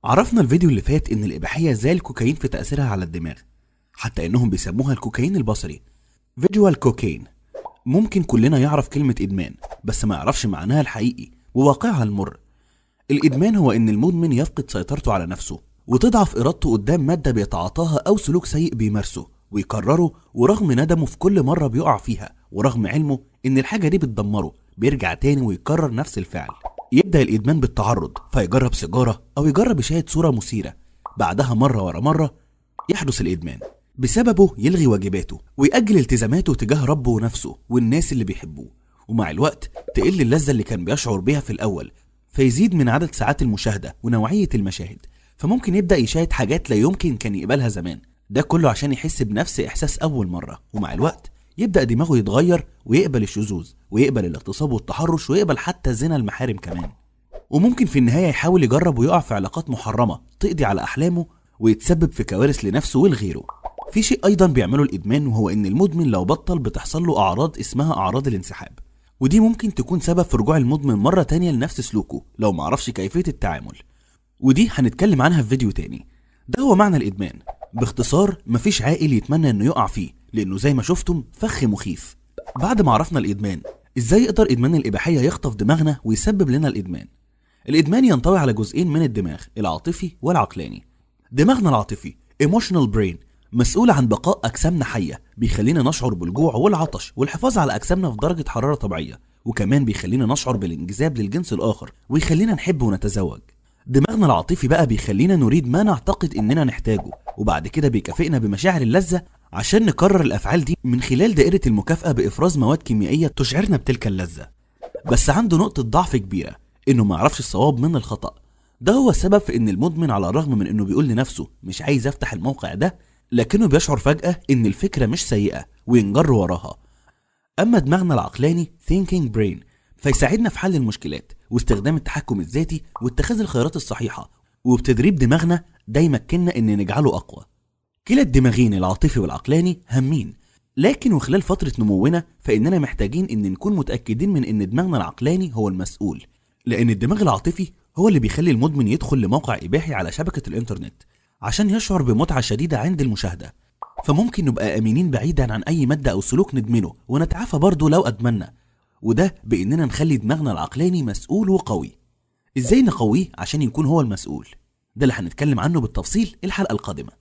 عرفنا الفيديو اللي فات ان الاباحيه زي الكوكايين في تاثيرها على الدماغ، حتى انهم بيسموها الكوكايين البصري فيجوال كوكاين. ممكن كلنا يعرف كلمه ادمان بس ما يعرفش معناها الحقيقي وواقعها المر. الادمان هو ان المدمن يفقد سيطرته على نفسه وتضعف ارادته قدام ماده بيتعاطاها او سلوك سيء بيمارسه ويكرره، ورغم ندمه في كل مره بيقع فيها ورغم علمه ان الحاجه دي بتدمره بيرجع تاني ويكرر نفس الفعل. يبدأ الإدمان بالتعرض فيجرب سيجارة أو يجرب يشاهد صورة مثيرة، بعدها مرة ورا مرة يحدث الإدمان. بسببه يلغي واجباته ويأجل التزاماته تجاه ربه ونفسه والناس اللي بيحبوه، ومع الوقت تقل اللذة اللي كان بيشعر بيها في الأول، فيزيد من عدد ساعات المشاهدة ونوعية المشاهد، فممكن يبدأ يشاهد حاجات لا يمكن كان يقبلها زمان، ده كله عشان يحس بنفس إحساس أول مرة. ومع الوقت يبدأ دماغه يتغير ويقبل الشذوذ ويقبل الاغتصاب والتحرش ويقبل حتى زنا المحارم كمان، وممكن في النهاية يحاول يجرب ويقع في علاقات محرمة تقضي على أحلامه ويتسبب في كوارث لنفسه ولغيره. في شيء أيضا بيعمله الإدمان، وهو إن المدمن لو بطل بتحصل له أعراض اسمها أعراض الانسحاب، ودي ممكن تكون سبب في رجوع المدمن مرة تانية لنفس سلوكه لو معرفش كيفية التعامل، ودي هنتكلم عنها في فيديو تاني. ده هو معنى الإدمان باختصار، مفيش عاقل يتمنى إنه يقع فيه لأنه زي ما شفتم فخ مخيف. بعد ما عرفنا الإدمان، إزاي يقدر إدمان الإباحية يخطف دماغنا ويسبب لنا الإدمان؟ الإدمان ينطوي على جزئين من الدماغ، العاطفي والعقلاني. دماغنا العاطفي emotional brain مسؤول عن بقاء أجسامنا حية، بيخلينا نشعر بالجوع والعطش والحفاظ على أجسامنا في درجة حرارة طبيعية، وكمان بيخلينا نشعر بالانجذاب للجنس الآخر ويخلينا نحب ونتزوج. دماغنا العاطفي بقى بيخلينا نريد ما نعتقد إننا نحتاجه، وبعد كده بيكافئنا بمشاعر اللذة عشان نكرر الأفعال دي من خلال دائرة المكافأة بإفراز مواد كيميائية تشعرنا بتلك اللذة. بس عنده نقطة ضعف كبيرة، انه ما يعرفش الصواب من الخطأ. ده هو السبب في ان المدمن على الرغم من انه بيقول لنفسه مش عايز افتح الموقع ده، لكنه بيشعر فجأة ان الفكرة مش سيئة وينجر وراها. اما دماغنا العقلاني thinking brain فيساعدنا في حل المشكلات واستخدام التحكم الذاتي واتخاذ الخيارات الصحيحة، وبتدريب دماغنا ده يمكننا ان نجعله اقوى. كلا الدماغين العاطفي والعقلاني هامين، لكن وخلال فترة نمونا فإننا محتاجين إن نكون متأكدين من إن دماغنا العقلاني هو المسؤول، لأن الدماغ العاطفي هو اللي بيخلي المدمن يدخل لموقع إباحي على شبكة الإنترنت عشان يشعر بمتعة شديدة عند المشاهدة. فممكن نبقى آمنين بعيدا عن أي مادة أو سلوك ندمنه ونتعافى برضه لو أدمنا، وده بإننا نخلي دماغنا العقلاني مسؤول وقوي. إزاي نقويه عشان يكون هو المسؤول؟ ده اللي هنتكلم عنه بالتفصيل الحلقة القادمة.